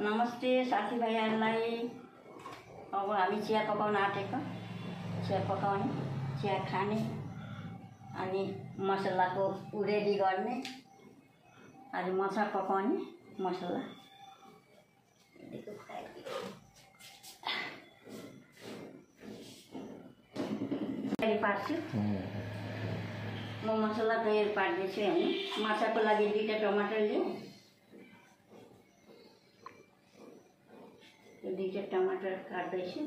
नमस्ते साथीभाइहरूलाई। अब हामी चिया पकाउन आँटेको, चिया पकाउने, चिया खाने अनि मसलाको रेडी गर्ने। आज माछा पकाउने मसला तयारी पार्छु। म मसला तयारी पार्दैछु हैन। माछाको लागि 2टा टमाटर लिएँ। 2टा टमाटर काट्दैछु।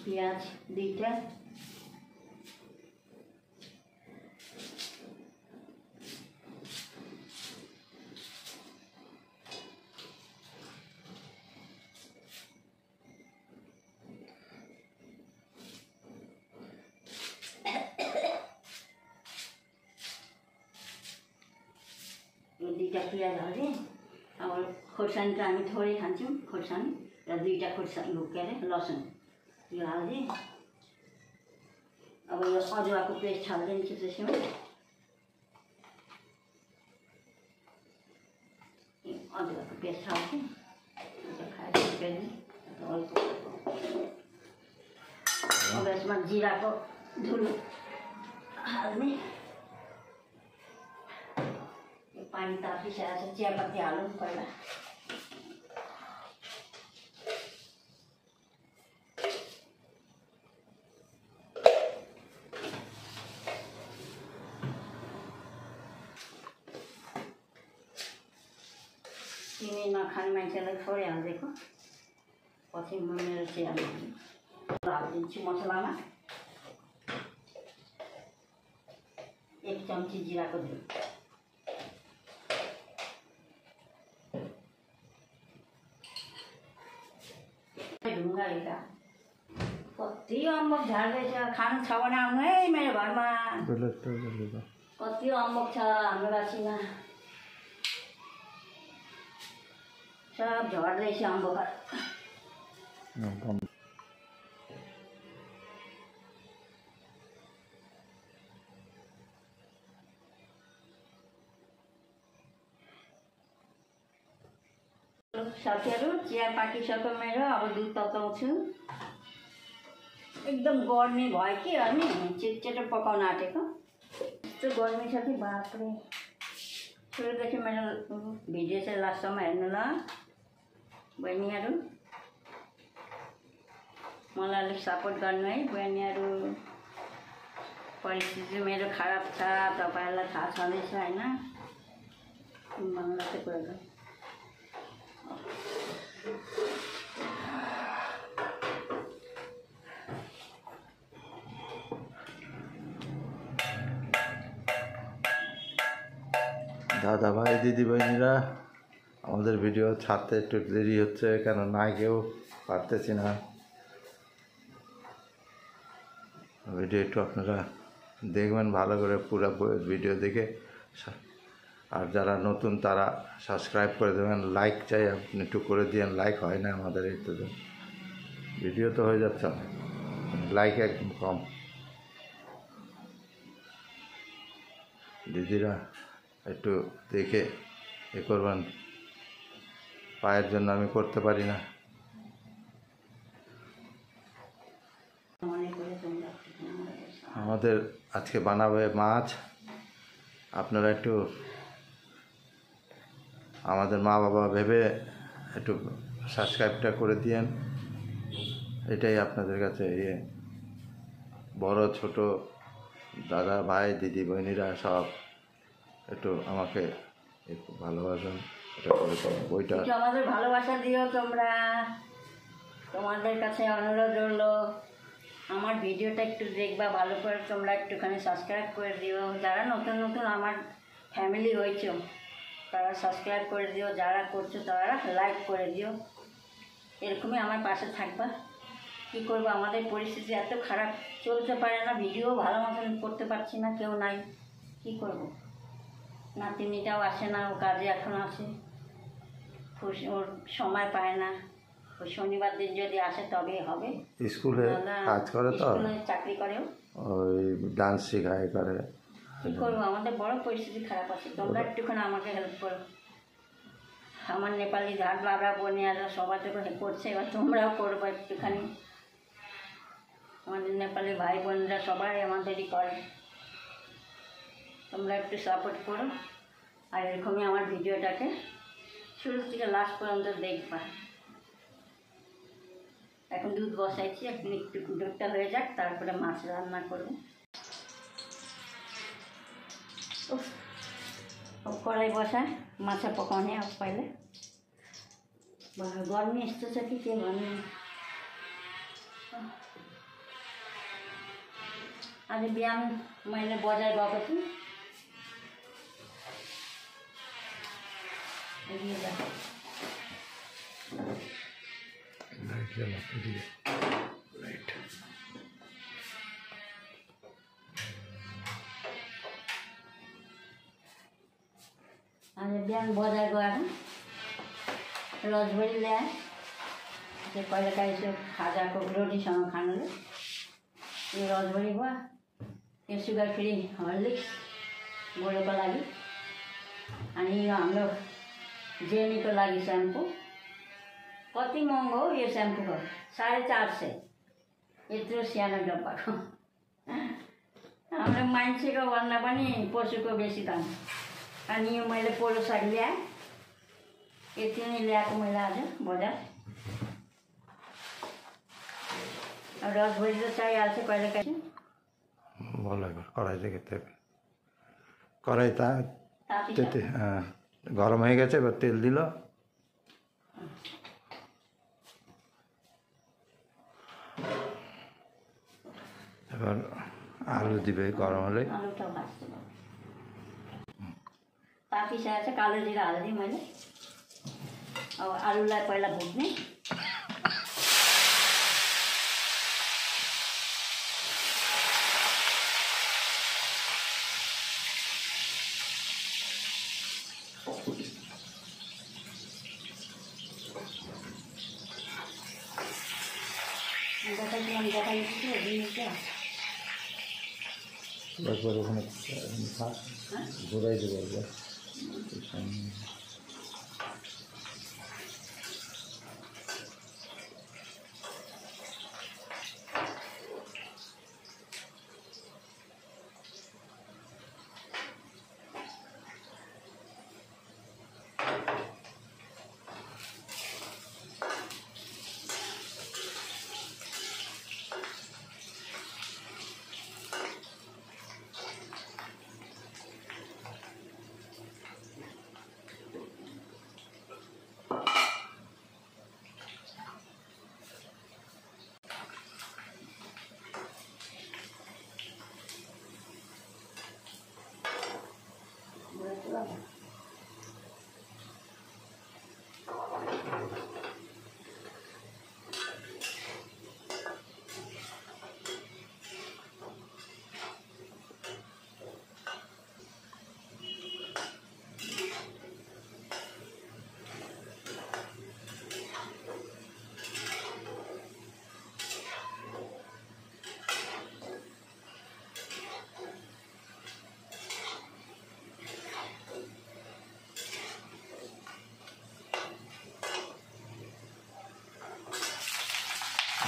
प्याज 2टा, प्याज हालेँ। अब खोर्सानी त हामी थोरै खान्छौँ, खोर्सानी र 2टा खोर्सानी के अरे लसुन यो हालिदिएँ। अब यो अदुवाको पेस्ट हालिदिन्छु त्यसमा। अदुवाको पेस्ट हाल्छु। अब यसमा जिराको धुलो हाल्ने। पानी तातिसकेको छ। चियापत्ती हालौँ पहिला। चिनी नखाने मान्छेलाई थोरै हालिदिएको, पछि म मेरो चिया हालिदिन्छु मसलामा। 1 चम्ची जिराको धुलो, ढुङ्गा हेर्दा कति अम्बक झार्दैछ। खानु छ भने आउनु है मेरो घरमा। कति अम्बक छ हाम्रो गाछीमा, सब झर्दैछ अम्बक। साथीहरू चिया पाकिसक्यो मेरो। अब दुध तताउँछु। एकदम गर्मी भयो कि अनि छिटो पकाउन आँटेको। यस्तो गर्मी छ कि बाफरे। सुरुदेखि मेरो भिडियो चाहिँ लास्टसम्म हेर्नु ल बहिनीहरू। मलाई अलिक सपोर्ट गर्नु है बहिनीहरू। परिस्थिति मेरो खराब छ, तपाईँहरूलाई थाहा छँदैछ होइन। मलाई चाहिँ कुरा দাদা ভাই দিদি বোনেরা, আমাদের ভিডিও ছাড়তে একটু দেরি হচ্ছে, কেন না কেউ পারতেছি না। ভিডিও একটু আপনারা দেখবেন ভালো করে, পুরো ভিডিও দেখে। আর যারা নতুন তারা সাবস্ক্রাইব করে দেবেন। লাইক চাই, আপনি একটু করে দিয়েন। লাইক হয় না আমাদের এই তো, ভিডিও তো হয়ে যাচ্ছে না, লাইক একদম কম। দিদিরা একটু দেখে এ করবেন। পায়ের জন্য আমি করতে পারি না। আমাদের আজকে বানাবে মাছ। আপনারা একটু আমাদের মা বাবা ভেবে একটু সাবস্ক্রাইবটা করে দিয়েন। এটাই আপনাদের কাছে বড় ছোট দাদা ভাই দিদি বোনেরা সব একটু আমাকে একটু ভালোবাসেন। এটা করে বইটা আমাদের ভালোবাসা দিও তোমরা। তোমাদের কাছে অনুরোধ রইল, আমার ভিডিওটা একটু দেখবা ভালো করে। তোমরা একটুখানি সাবস্ক্রাইব করে দিও। যারা নতুন নতুন আমার ফ্যামিলি হয়েছে তারা সাবস্ক্রাইব করে দিও। যারা করছো তারা লাইক করে দিও। এরকমই আমার পাশে থাকবা। কী করবো, আমাদের পরিস্থিতি এত খারাপ, চলতে পারে না, ভিডিও ভালো মতন করতে পারছি না, কেউ নাই, কী করবো। নাতিনিটাও আসে না, ও কাজে এখন আসে। ওর সময় পায় না, ওই শনিবার দিন যদি আসে তবেই হবে। স্কুলে কাজ করে তো, স্কুলে চাকরি করেও, ওই ডান্স শেখায় করে। কী করবো, আমাদের বড় পরিস্থিতি খারাপ আছে, তোমরা একটুখানি আমাকে হেল্প করো। আমার নেপালি ধার বাবা বোনেরা সবার তো করছে, এবার তোমরাও করবো একটুখানি। আমাদের নেপালি ভাই বোনরা সবাই আমাদেরই করে, তোমরা একটু সাপোর্ট করো। আর এরকমই আমার ভিডিওটাকে শুরু থেকে লাস্ট পর্যন্ত দেখবা। এখন দুধ বসাইছি, এখন একটু দুধটা হয়ে যাক, তারপরে মাছ রান্না করবো। কড়াই বসায় মাছে पकाउने अब पहिले गर्मी यस्तो छ कि के भन्नु। आज बिहान मैले बजार गएको थिएँ, आज बिहान बजार गएर रसभरी ल्याएँ, त्यो कहिलेकाहीँ यसो खाजाको रोटीसँग खानुले। यो रसभरी भयो, यो सुगर फ्री हर्लिक्स बुढोको लागि, अनि यो हाम्रो जेनीको लागि स्याम्पू। कति महँगो हो यो स्याम्पूको, 450, यत्रो सानो डब्बाको। हाम्रो मान्छेको भन्दा पनि पशुको बेसी दाम। अनि यो मैले पोलो साडी ल्याएँ, यति नै ल्याएको मैले आज बजार। रसभरी त चाहिहाल्छ कहिलेकाहीँ। ভালো কড়াই থেকে কড়াই তেতে গরম হয়ে গেছে, এবার তেল দিল। এবার আলু দিবে গরম হলে। आलुटा भाज्छु, पाकिसकेको छ, कालो जिरा हालिदिएँ मैले। अब आलुलाई पहिला भुट्ने, একবার ওখানে ঘুরাই দেবো একবার।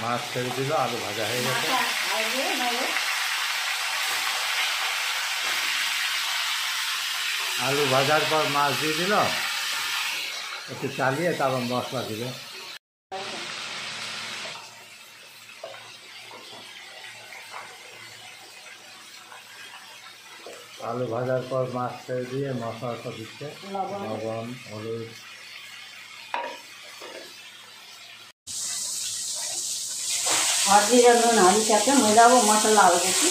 মাছ ছেড়ে দিল, আলু ভাজা হয়ে গেছে। আলু ভাজার পর মাছ দিয়ে দিল, একটু চালিয়ে তারপর মশলা দিল। আলু ভাজার পর মাছ ছেড়ে দিয়ে মশলাটা দিচ্ছে, লবণ, হলুদ। हर्दी र नुन हालिसक्यो, मैले अब मसला हाल्दैछु।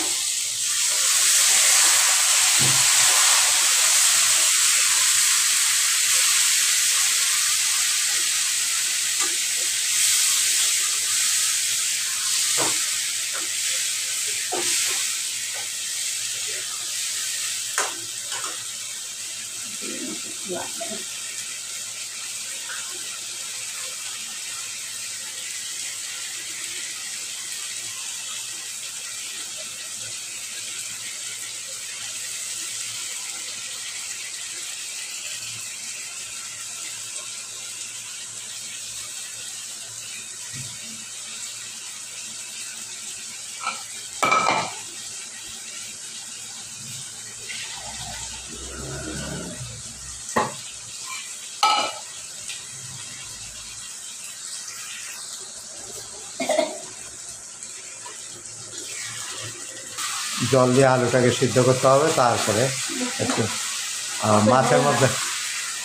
জল দিয়ে আলুটাকে সিদ্ধ করতে হবে, তারপরে একটু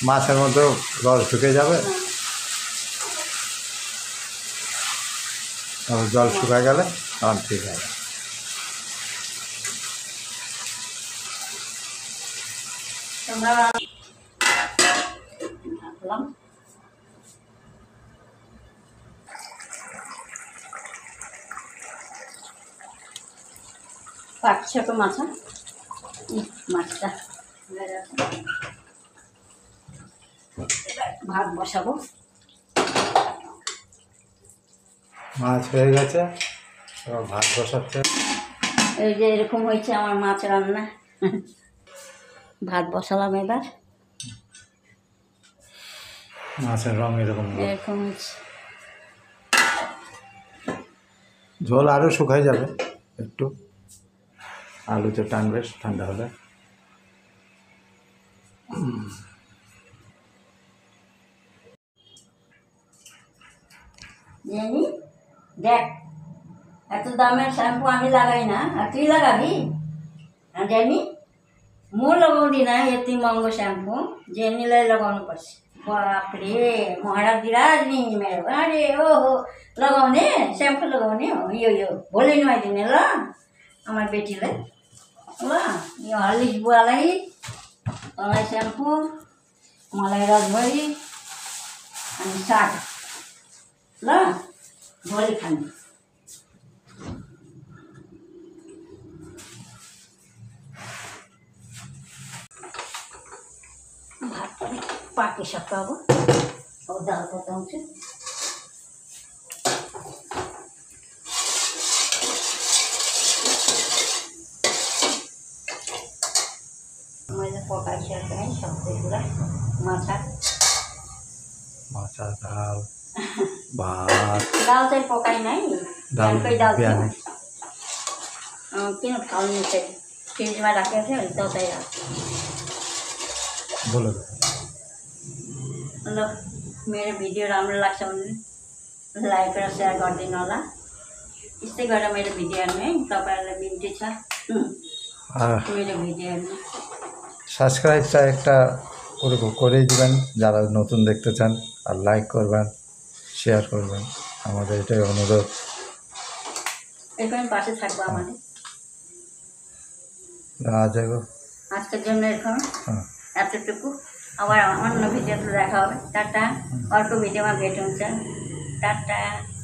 মাছের মধ্যেও রস ঢুকে যাবে। তারপর জল শুকায় গেলে তখন ঠিক হবে। তোমরা রাখলাম ছোট মাছ, মাছটা ভাত বসাবো। মাছ হয়ে গেছে, এবার ভাত বসাচ্ছে। এই যে এরকম হয়েছে আমার মাছ রান্না। ভাত বসালাম, এবার মাছের রং এরকম এরকম হয়েছে। ঝোল আরও শুকাই যাবে একটু, আলুতে টানবে ঠান্ডা হলে। জানি দেখ, এত দামের শ্যাম্পু আমি লাগাই না, আর তুই লাগাবি? জানি মো लगाउँदिन यति महँगो स्याम्पू जेनीलाई लगाउनु पर्छ। बाफ्रे महाराज नि मेरो, अरे ओहो लगाउने स्याम्पू लगाउने हो यो भोलि नुहाइदिने ल आमा बेटीलाई ल। यो हर्लिक्स बुवालाई, तँलाई स्याम्पू, मलाई रसभरी अनि साग ल भोलि खाने। भात पनि पाकिसक्यो, अब दाल पकाउँछु। मैले पकाइसकेँ है सबै कुरा। माछा दाल भात। दाल चाहिँ पकाइन है, बिहानकै दाल थियो। बिहानै किन फाल्नु चाहिँ फ्रिजमा राखेको थियो, अनि तताइरहेको। बोलो ल मेरो भिडियो राम्रो लाग्छ भने लाइक र सेयर गरिदिनु होला। यस्तै गरेर मेरो भिडियो हेर्नु है, तपाईँहरूलाई बिन्ती छ मेरो भिडियो हेर्नु। সাবস্ক্রাইবটা একটা করেই দিবেন যারা নতুন দেখতে চান, আর লাইক করবেন, শেয়ার করবেন, আমাদের এটাই অনুরোধ। এরকম পাশে থাকবো আমাদের। আজকের জন্য এরকম এতটুকু। আবার অন্য ভিডিওতে দেখা হবে। টাটা, अर्को भिडियोमा भेट हुन्छ। टाटा।